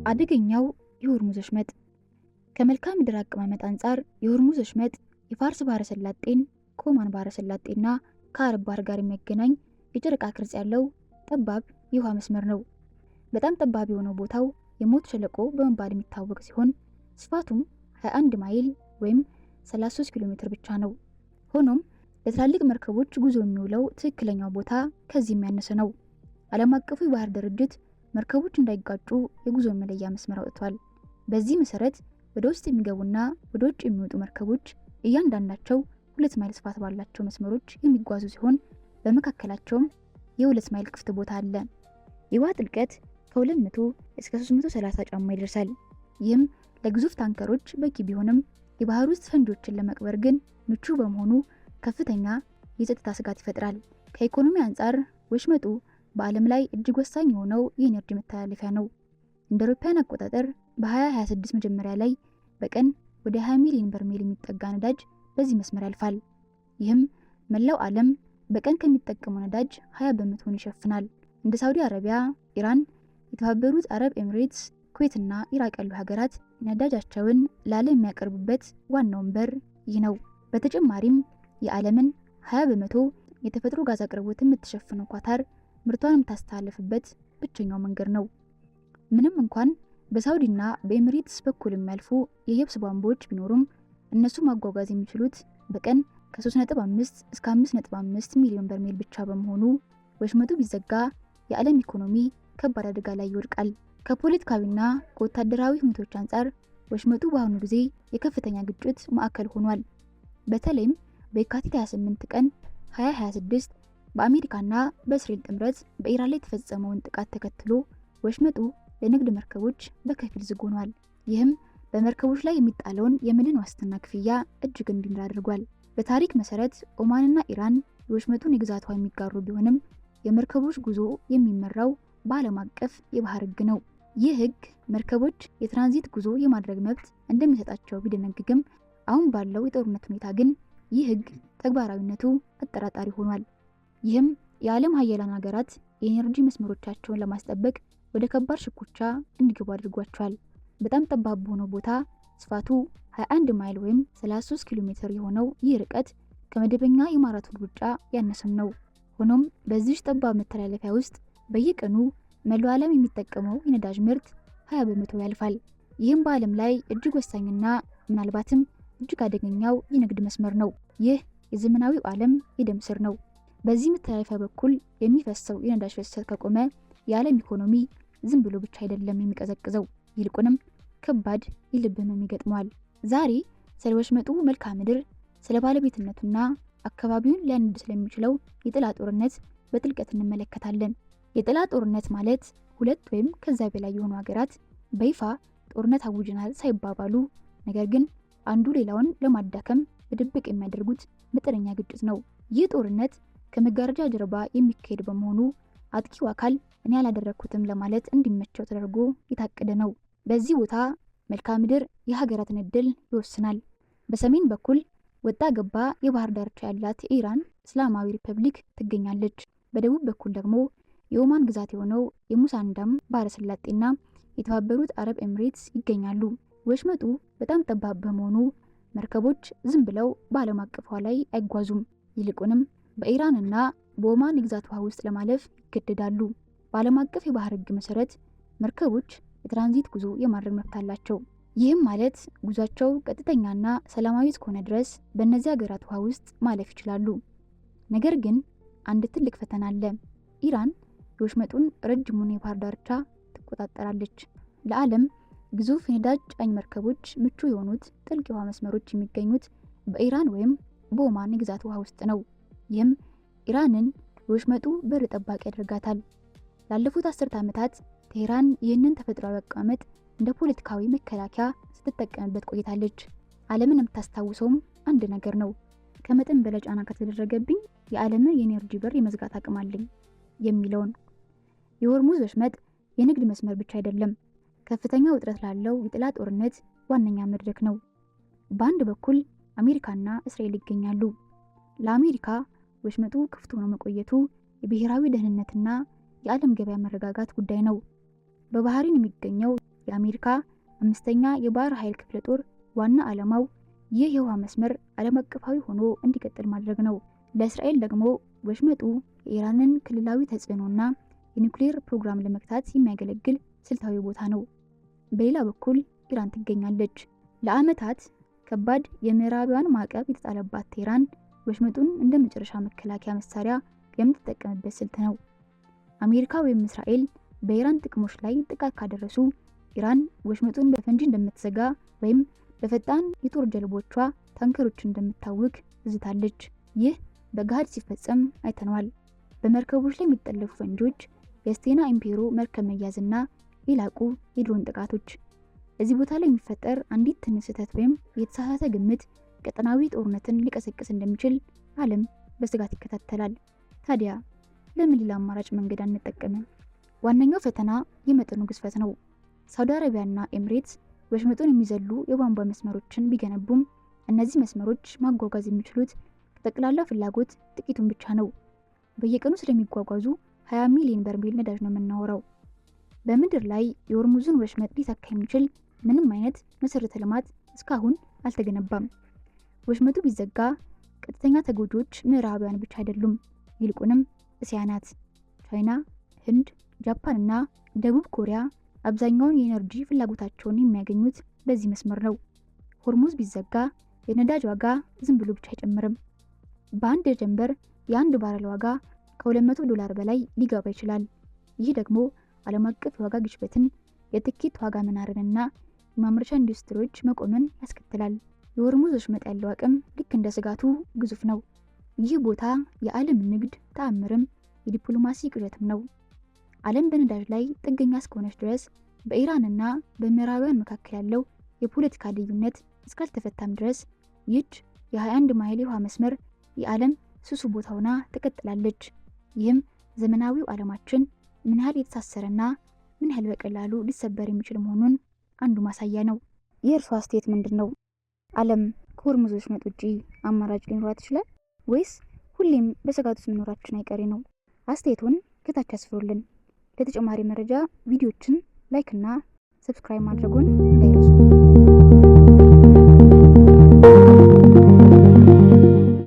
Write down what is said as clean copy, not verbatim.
አደገኛው የሆርሙዝ ወሽመጥ። ከመልክዓ ምድር አቀማመጥ አንጻር የሆርሙዝ ወሽመጥ የፋርስ ባህረ ሰላጤን ከኦማን ባህረ ሰላጤና ከአረብ ባህር ጋር የሚያገናኝ የጨረቃ ቅርጽ ያለው ጠባብ የውሃ መስመር ነው። በጣም ጠባብ የሆነው ቦታው የሞት ሸለቆ በመባል የሚታወቅ ሲሆን ስፋቱም 21 ማይል ወይም 33 ኪሎ ሜትር ብቻ ነው። ሆኖም ለትላልቅ መርከቦች ጉዞ የሚውለው ትክክለኛው ቦታ ከዚህ የሚያነሰ ነው። ዓለም አቀፉ የባህር ድርጅት መርከቦች እንዳይጋጩ የጉዞ መለያ መስመር አውጥቷል። በዚህ መሰረት ወደ ውስጥ የሚገቡና ወደ ውጭ የሚወጡ መርከቦች እያንዳንዳቸው 2 ማይል ስፋት ባላቸው መስመሮች የሚጓዙ ሲሆን በመካከላቸውም የ2 ማይል ክፍት ቦታ አለ። የውሃ ጥልቀት ከ200 እስከ 330 ጫማ ይደርሳል። ይህም ለግዙፍ ታንከሮች በቂ ቢሆንም የባህር ውስጥ ፈንጂዎችን ለመቅበር ግን ምቹ በመሆኑ ከፍተኛ የጸጥታ ስጋት ይፈጥራል። ከኢኮኖሚ አንጻር ወሽመጡ በዓለም ላይ እጅግ ወሳኝ የሆነው የኢነርጂ መተላለፊያ ነው። እንደ አውሮፓውያን አቆጣጠር በ2026 መጀመሪያ ላይ በቀን ወደ 20 ሚሊዮን በርሜል የሚጠጋ ነዳጅ በዚህ መስመር ያልፋል። ይህም መላው ዓለም በቀን ከሚጠቀመው ነዳጅ 20 በመቶን ይሸፍናል። እንደ ሳውዲ አረቢያ፣ ኢራን፣ የተባበሩት አረብ ኤሚሬትስ፣ ኩዌትና ኢራቅ ያሉ ሀገራት ነዳጃቸውን ለዓለም የሚያቀርቡበት ዋናው በር ይህ ነው። በተጨማሪም የዓለምን 20 በመቶ የተፈጥሮ ጋዝ አቅርቦት የምትሸፍነው ኳታር ምርቷን የምታስተላልፍበት ብቸኛው መንገድ ነው። ምንም እንኳን በሳውዲና በኤሚሬትስ በኩል የሚያልፉ የየብስ ቧንቧዎች ቢኖሩም እነሱ ማጓጓዝ የሚችሉት በቀን ከ3.5 እስከ 5.5 ሚሊዮን በርሜል ብቻ በመሆኑ ወሽመጡ ቢዘጋ የዓለም ኢኮኖሚ ከባድ አደጋ ላይ ይወድቃል። ከፖለቲካዊና ከወታደራዊ ሁኔታዎች አንጻር ወሽመጡ በአሁኑ ጊዜ የከፍተኛ ግጭት ማዕከል ሆኗል። በተለይም በየካቲት 28 ቀን 2026 በአሜሪካና በእስራኤል ጥምረት በኢራን ላይ የተፈጸመውን ጥቃት ተከትሎ ወሽመጡ ለንግድ መርከቦች በከፊል ዝግ ሆኗል። ይህም በመርከቦች ላይ የሚጣለውን የመድን ዋስትና ክፍያ እጅግ እንዲንር አድርጓል። በታሪክ መሰረት ኦማንና ኢራን የወሽመጡን የግዛት ውሃ የሚጋሩ ቢሆንም የመርከቦች ጉዞ የሚመራው በዓለም አቀፍ የባህር ሕግ ነው። ይህ ሕግ መርከቦች የትራንዚት ጉዞ የማድረግ መብት እንደሚሰጣቸው ቢደነግግም አሁን ባለው የጦርነት ሁኔታ ግን ይህ ሕግ ተግባራዊነቱ አጠራጣሪ ሆኗል። ይህም የዓለም ሀያላን ሀገራት የኤነርጂ መስመሮቻቸውን ለማስጠበቅ ወደ ከባድ ሽኩቻ እንዲገቡ አድርጓቸዋል። በጣም ጠባብ በሆነው ቦታ ስፋቱ 21 ማይል ወይም 33 ኪሎ ሜትር የሆነው ይህ ርቀት ከመደበኛ የማራቶን ሩጫ ያነሰም ነው። ሆኖም በዚህ ጠባብ መተላለፊያ ውስጥ በየቀኑ መላው ዓለም የሚጠቀመው የነዳጅ ምርት 20 በመቶ ያልፋል። ይህም በዓለም ላይ እጅግ ወሳኝና ምናልባትም እጅግ አደገኛው የንግድ መስመር ነው። ይህ የዘመናዊው ዓለም የደም ስር ነው። በዚህ መተላለፊያ በኩል የሚፈሰው የነዳጅ ፍሰት ከቆመ የዓለም ኢኮኖሚ ዝም ብሎ ብቻ አይደለም የሚቀዘቅዘው፣ ይልቁንም ከባድ የልብ ህመም ይገጥመዋል። ዛሬ ስለ ወሽመጡ መልክዓ ምድር፣ ስለ ባለቤትነቱና አካባቢውን ሊያንድ ስለሚችለው የጥላ ጦርነት በጥልቀት እንመለከታለን። የጥላ ጦርነት ማለት 2 ወይም ከዛ በላይ የሆኑ ሀገራት በይፋ ጦርነት አውጀናል ሳይባባሉ ነገር ግን አንዱ ሌላውን ለማዳከም በድብቅ የሚያደርጉት መጠነኛ ግጭት ነው። ይህ ጦርነት ከመጋረጃ ጀርባ የሚካሄድ በመሆኑ አጥቂው አካል እኔ ያላደረኩትም ለማለት እንዲመቸው ተደርጎ የታቀደ ነው። በዚህ ቦታ መልክዓ ምድር የሀገራትን ዕድል ይወስናል። በሰሜን በኩል ወጣ ገባ የባህር ዳርቻ ያላት የኢራን እስላማዊ ሪፐብሊክ ትገኛለች። በደቡብ በኩል ደግሞ የኦማን ግዛት የሆነው የሙሳንዳም ባህረ ሰላጤና የተባበሩት አረብ ኤሚሬትስ ይገኛሉ። ወሽመጡ በጣም ጠባብ በመሆኑ መርከቦች ዝም ብለው በዓለም አቀፍ ውሃ ላይ አይጓዙም። ይልቁንም በኢራንና በኦማን የግዛት ውሃ ውስጥ ለማለፍ ይገደዳሉ። በዓለም አቀፍ የባህር ሕግ መሰረት መርከቦች የትራንዚት ጉዞ የማድረግ መብት አላቸው። ይህም ማለት ጉዟቸው ቀጥተኛና ሰላማዊ እስከሆነ ድረስ በእነዚህ ሀገራት ውሃ ውስጥ ማለፍ ይችላሉ። ነገር ግን አንድ ትልቅ ፈተና አለ። ኢራን የወሽመጡን ረጅሙን የባህር ዳርቻ ትቆጣጠራለች። ለዓለም ግዙፍ የነዳጅ ጫኝ መርከቦች ምቹ የሆኑት ጥልቅ የውሃ መስመሮች የሚገኙት በኢራን ወይም በኦማን የግዛት ውሃ ውስጥ ነው። ይህም ኢራንን የወሽመጡ በር ጠባቂ ያደርጋታል። ላለፉት 10 ዓመታት ቴህራን ይህንን ተፈጥሯዊ አቀማመጥ እንደ ፖለቲካዊ መከላከያ ስትጠቀምበት ቆይታለች። ዓለምን የምታስታውሰውም አንድ ነገር ነው። ከመጠን በላይ ጫና ከተደረገብኝ የዓለምን የኤነርጂ በር የመዝጋት አቅም አለኝ የሚለውን። የሆርሙዝ ወሽመጥ የንግድ መስመር ብቻ አይደለም፣ ከፍተኛ ውጥረት ላለው የጥላ ጦርነት ዋነኛ መድረክ ነው። በአንድ በኩል አሜሪካና እስራኤል ይገኛሉ። ለአሜሪካ ወሽመጡ ክፍት ሆኖ መቆየቱ የብሔራዊ ደህንነትና የዓለም ገበያ መረጋጋት ጉዳይ ነው። በባህሪን የሚገኘው የአሜሪካ 5ኛ የባህር ኃይል ክፍለ ጦር ዋና ዓላማው ይህ የውሃ መስመር ዓለም አቀፋዊ ሆኖ እንዲቀጥል ማድረግ ነው። ለእስራኤል ደግሞ ወሽመጡ የኢራንን ክልላዊ ተጽዕኖና የኒውክሌር ፕሮግራም ለመግታት የሚያገለግል ስልታዊ ቦታ ነው። በሌላ በኩል ኢራን ትገኛለች። ለዓመታት ከባድ የምዕራባውያን ማዕቀብ የተጣለባት ቴህራን ወሽመጡን እንደ መጨረሻ መከላከያ መሳሪያ የምትጠቀምበት ስልት ነው። አሜሪካ ወይም እስራኤል በኢራን ጥቅሞች ላይ ጥቃት ካደረሱ ኢራን ወሽመጡን በፈንጂ እንደምትዘጋ ወይም በፈጣን የጦር ጀልቦቿ ታንከሮችን እንደምታውክ ዝታለች። ይህ በገሃድ ሲፈጸም አይተነዋል። በመርከቦች ላይ የሚጠለፉ ፈንጂዎች፣ የስቴና ኢምፔሮ መርከብ መያዝና የላቁ የድሮን ጥቃቶች። እዚህ ቦታ ላይ የሚፈጠር አንዲት ትንሽ ስህተት ወይም የተሳሳተ ግምት ቀጠናዊ ጦርነትን ሊቀሰቅስ እንደሚችል ዓለም በስጋት ይከታተላል። ታዲያ ለምን ሌላ አማራጭ መንገድ አንጠቀምም? ዋነኛው ፈተና የመጠኑ ግዝፈት ነው። ሳውዲ አረቢያና ኤምሬትስ ወሽመጡን የሚዘሉ የቧንቧ መስመሮችን ቢገነቡም እነዚህ መስመሮች ማጓጓዝ የሚችሉት ከጠቅላላ ፍላጎት ጥቂቱን ብቻ ነው። በየቀኑ ስለሚጓጓዙ 20 ሚሊዮን በርሜል ነዳጅ ነው የምናወራው። በምድር ላይ የሆርሙዝን ወሽመጥ ሊተካ የሚችል ምንም አይነት መሰረተ ልማት እስካሁን አልተገነባም። ወሽመጡ ቢዘጋ ቀጥተኛ ተጎጂዎች ምዕራባውያን ብቻ አይደሉም፣ ይልቁንም እስያ ናት። ቻይና፣ ህንድ፣ ጃፓን እና ደቡብ ኮሪያ አብዛኛውን የኤነርጂ ፍላጎታቸውን የሚያገኙት በዚህ መስመር ነው። ሆርሙዝ ቢዘጋ የነዳጅ ዋጋ ዝም ብሎ ብቻ አይጨምርም። በአንድ ጀንበር የአንድ ባረል ዋጋ ከ$200 በላይ ሊገባ ይችላል። ይህ ደግሞ ዓለም አቀፍ የዋጋ ግሽበትን፣ የትኬት ዋጋ መናርንና የማምረቻ ኢንዱስትሪዎች መቆምን ያስከትላል። የሆርሙዝ ወሽመጥ ያለው አቅም ልክ እንደ ስጋቱ ግዙፍ ነው። ይህ ቦታ የዓለም ንግድ ተአምርም የዲፕሎማሲ ቅዠትም ነው። ዓለም በነዳጅ ላይ ጥገኛ እስከሆነች ድረስ በኢራንና በምዕራባውያን መካከል ያለው የፖለቲካ ልዩነት እስካልተፈታም ድረስ ይህች የ21 ማይል የውሃ መስመር የዓለም ስሱ ቦታ ሆና ትቀጥላለች። ይህም ዘመናዊው ዓለማችን ምን ያህል የተሳሰረና ምን ያህል በቀላሉ ሊሰበር የሚችል መሆኑን አንዱ ማሳያ ነው። የእርሷ አስተያየት ምንድን ነው? ዓለም ከሆርሙዝ ወሽመጥ ውጪ አማራጭ ሊኖራት ይችላል ወይስ ሁሌም በስጋት ውስጥ መኖራችን አይቀሬ ነው? አስተያየቱን ከታች ያስፍሩልን። ለተጨማሪ መረጃ ቪዲዮችን ላይክ እና ሰብስክራይብ ማድረጉን እንዳይረሱ።